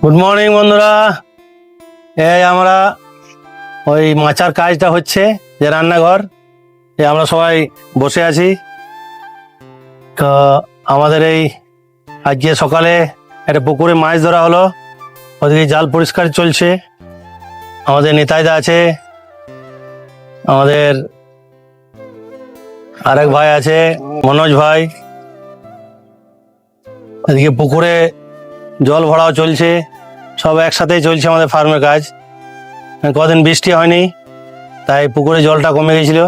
Good morning বন্ধুরা। এই আমরা ওই মাচার কাজটা হচ্ছে, যে রান্নাঘর, আমরা সবাই বসে আছি। তো আমাদের এই আজকে সকালে একটা পুকুরে মাছ ধরা হলো, ওদিকে জাল পরিষ্কার চলছে। আমাদের নিতাইদা আছে, আমাদের আরেক ভাই আছে মনোজ ভাই। এদিকে পুকুরে জল ভরাও চলছে, সব একসাথেই চলছে আমাদের ফার্মের কাজ। কদিন বৃষ্টি হয়নি, তাই পুকুরে জলটা কমে গেছিল।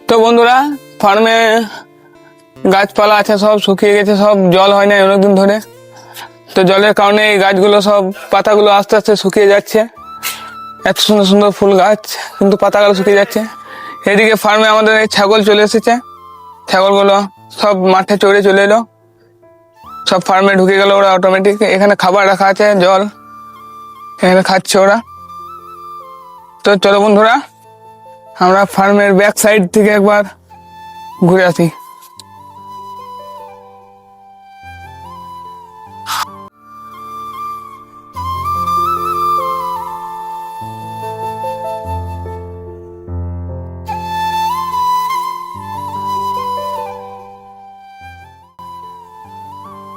তো বন্ধুরা, ফার্মে গাছপালা আছে, সব শুকিয়ে গেছে, সব জল হয় না অনেকদিন ধরে। তো জলের কারণে এই গাছগুলো সব পাতাগুলো আস্তে আস্তে শুকিয়ে যাচ্ছে। এত সুন্দর সুন্দর ফুল গাছ, কিন্তু পাতাগুলো শুকিয়ে যাচ্ছে। এদিকে ফার্মে আমাদের এই ছাগল চলে এসেছে, ছাগলগুলো সব মাঠে চড়ে চলে এলো, সব ফার্মে ঢুকে গেল ওরা অটোমেটিক। এখানে খাবার রাখা আছে, জল, এখানে খাচ্ছে ওরা। তো চলো বন্ধুরা, আমরা ফার্মের ব্যাক সাইড থেকে একবার ঘুরে আসি।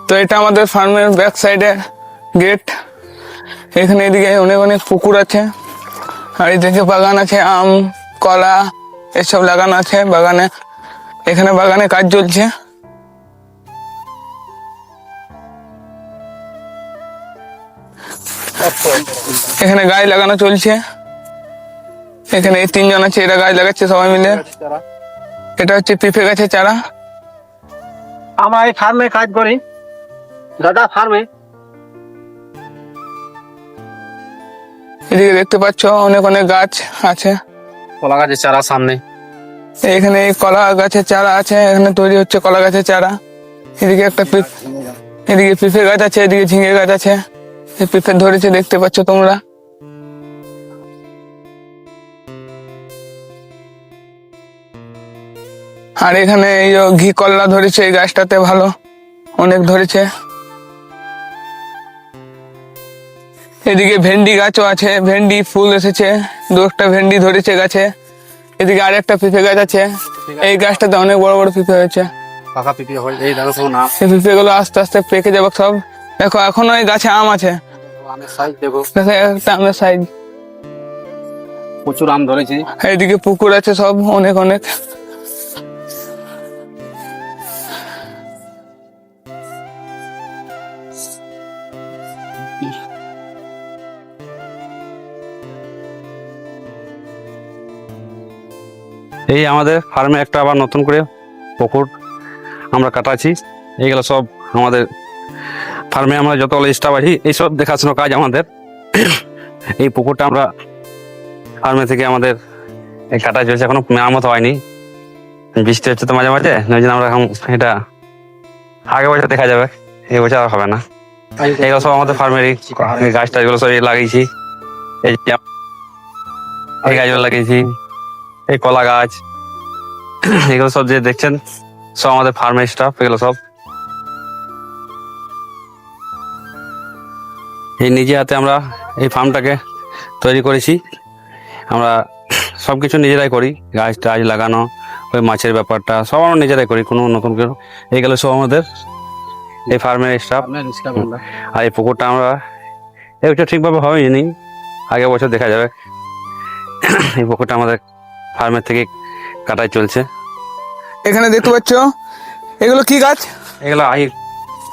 তো এটা আমাদের ফার্মের ব্যাক সাইডে গেট। এখানে এদিকে অনেক অনেক পুকুর আছে, আর এদিকে বাগান আছে, আম, কলা এসব লাগানো আছে বাগানে। এখানে বাগানে কাজ চলছে। এখানে গাছ লাগানো চলছে। এখানে এই তিনজন আছে, এরা গাছ লাগাচ্ছে সবাই মিলে। এটা হচ্ছে পেঁপে গাছের চারা। আমরা এই ফার্মে কাজ করি, দাদা ফার্মে। এদিকে দেখতে পাচ্ছ অনেক অনেক গাছ আছে, কলা গাছের চারা সামনে। এখানে এই কলা গাছের চারা আছে, এখানে তৈরি হচ্ছে কলা গাছের চারা। এদিকে একটা এদিকে পেঁপে গাছ আছে, এদিকে ঝিঙে গাছ আছে। পেঁপে ধরেছে, দেখতে পাচ্ছ তোমরা। আর এখানে এই যে ঘি কল্লা ধরেছে, এই গাছটাতে ভালো অনেক ধরেছে। এদিকে ভেন্ডি গাছও আছে, ভেন্ডি ফুল এসেছে, দু একটা ভেন্ডি ধরেছে গাছে। এদিকে আরেকটা পেঁপে গাছ আছে, এই গাছটাতে অনেক বড় বড় পেঁপে হয়েছে। পাকা পেঁপে হয়, এই দেখো সব নাম। এই পেঁপে গুলো আস্তে আস্তে পেকে যাবে সব। দেখো এখনো এই গাছে আম আছে, আমের সাইজ দেখো, দেখো একটা আমের সাইজ। প্রচুর আম ধরেছে। এইদিকে পুকুর আছে সব অনেক অনেক। এই আমাদের ফার্মে একটা আবার নতুন করে পুকুর আমরা কাটাচ্ছি। এইগুলো সব আমাদের ফার্মে আমরা যতগুলো স্টাফ আছি, এইসব দেখাশোনা কাজ আমাদের। এই পুকুরটা আমরা ফার্মে থেকে আমাদের এই কাটা চলছে, এখনো মেরামত হয়নি। বৃষ্টি হচ্ছে তো মাঝে মাঝে, ওই জন্য আমরা এখন এটা আগে বছর দেখা যাবে, এই বছর আর হবে না। এইগুলো সব আমাদের ফার্মেরই গাছ টাছগুলো সব লাগিয়েছি। এই গাছগুলো লাগিয়েছি, এই কলা গাছ, এগুলো সব যে দেখছেন সব আমাদের ফার্মের স্টাফ। এগুলো সব এই নিজে হাতে আমরা এই ফার্মটাকে তৈরি করেছি। আমরা সবকিছু নিজেরাই করি, গাছ টাছ লাগানো, ওই মাছের ব্যাপারটা সব আমরা নিজেরাই করি, কোনো নতুন কেউ। এইগুলো সব আমাদের এই ফার্মের স্টাফ। আর এই পুকুরটা আমরা এটা ঠিকভাবে হয়নি, আগে বছর দেখা যাবে। এই পুকুরটা আমাদের ফার্মের থেকে কাটাই চলছে। এখানে দেখতে পাচ্ছ এগুলো কি গাছ? এগুলো আহির।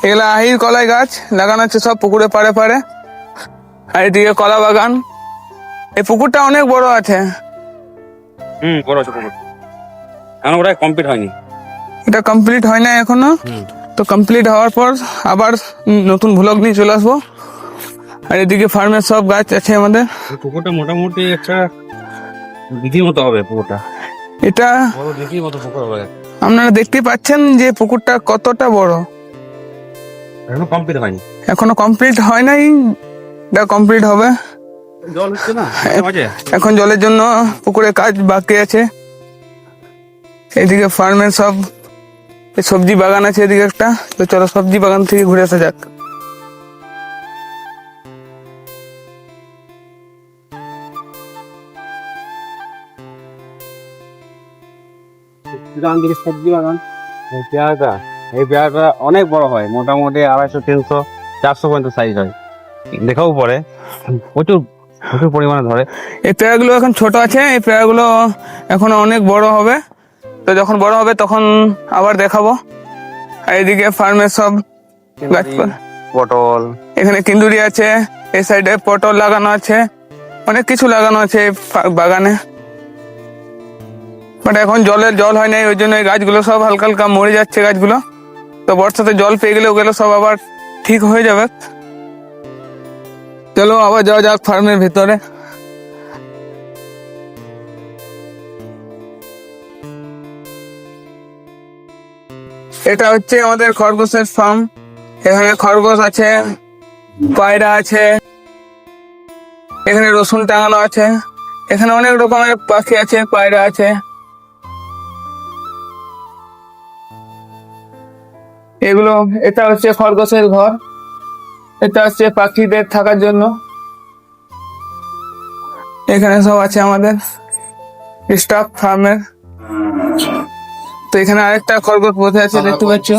এগুলো আহির কলাই গাছ লাগানো আছে সব পুকুরে পাড়ে পাড়ে। আর এদিকে কলা বাগান। এই পুকুরটা অনেক বড় আছে। বড় আছে পুকুর, এখন ওটা কমপ্লিট হয়নি। এটা কমপ্লিট হয় না এখনো, তো কমপ্লিট হওয়ার পর আবার নতুন ভ্লগ নিয়ে চলে আসবো। আর এদিকে ফার্মের সব গাছ আছে আমাদের। পুকুরটা মোটামুটি একটা দিঘির মতো হবে পুকুরটা, এটা বড় দিঘির মতো পুকুর হবে। আপনারা দেখতে পাচ্ছেন যে পুকুরটা কতটা বড়। এখনো কমপ্লিট হয়নি, এখনো কমপ্লিট হয় নাই, এটা কমপ্লিট হবে। জল হচ্ছে না মাঝে। এখন জলের জন্য পুকুরে কাজ বাকি আছে। এদিকে ফার্মের সব সবজি বাগান আছে, এদিকে একটা। তো চলো সবজি বাগান থেকে ঘুরে আসা যাক। সবজি বাগান, এই পেয়ারাটা অনেক বড় হয়, মোটামুটি 250, 300, 400 পর্যন্ত সাইজ হয়। দেখাও পরে প্রচুর প্রচুর পরিমাণে ধরে। এই পেয়ারাগুলো এখন ছোট আছে, এই পেয়ারাগুলো এখন অনেক বড় হবে। তো যখন বড় হবে তখন আবার দেখাবো। আর এদিকে ফার্মের সব গাছপালা, পটল, এখানে কিন্দুরি আছে, এই সাইডে পটল লাগানো আছে, অনেক কিছু লাগানো আছে এই বাগানে। বাট এখন জল হয় নাই, ওই জন্য এই গাছগুলো সব হালকা হালকা মরে যাচ্ছে গাছগুলো। তো বর্ষাতে জল পেয়ে গেলে ওগুলো সব আবার ঠিক হয়ে যাবে। চলো আবার যাওয়া যাক ফার্মের ভিতরে। এটা হচ্ছে আমাদের খরগোশের ফার্ম। এখানে খরগোশ আছে, পায়রা আছে, এখানে রসুন টাঙানো আছে, এখানে অনেক রকমের পাখি আছে, পায়রা আছে। এগুলো, এটা হচ্ছে খরগোশের ঘর, এটা হচ্ছে পাখিদের থাকার জন্য। এখানে সব আছে আমাদের স্টাফ ফার্মের। তো এখানে আরেকটা খরগোশ বসে আছে, দেখতে পাচ্ছ।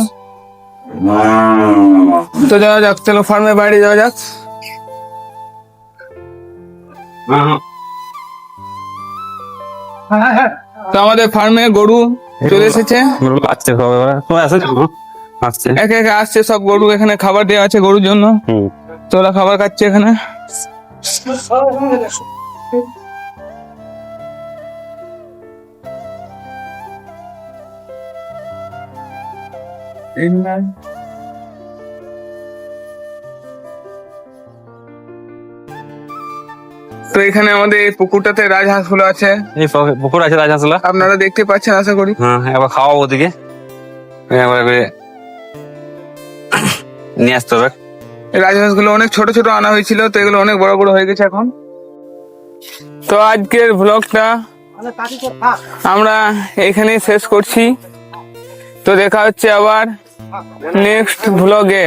তো যাওয়া যাক, চলো ফার্মের বাইরে যাওয়া যাক। তো আমাদের ফার্মে গরু চলে এসেছে, আসছে সব, সবাই আসে আসছে, একে একে আসছে সব গরু। এখানে খাবার দেওয়া আছে গরুর জন্য, তো ওরা খাবার খাচ্ছে এখানে। তো এখানে আমাদের এই পুকুরটাতে রাজহাঁস গুলো আছে, এই পুকুর আছে রাজহাঁসলা, আপনারা দেখতে পাচ্ছেন আশা করি। হ্যাঁ এবার খাওয়াবো ওদিকে, এবার নিয়ে আসতে হবে। রাজহাঁস গুলো অনেক ছোট ছোট আনা হয়েছিল, তো এগুলো অনেক বড় বড় হয়ে গেছে এখন। তো আজকের ব্লগটা আমরা এখানে শেষ করছি। তো দেখা হচ্ছে আবার নেক্সট ব্লগে।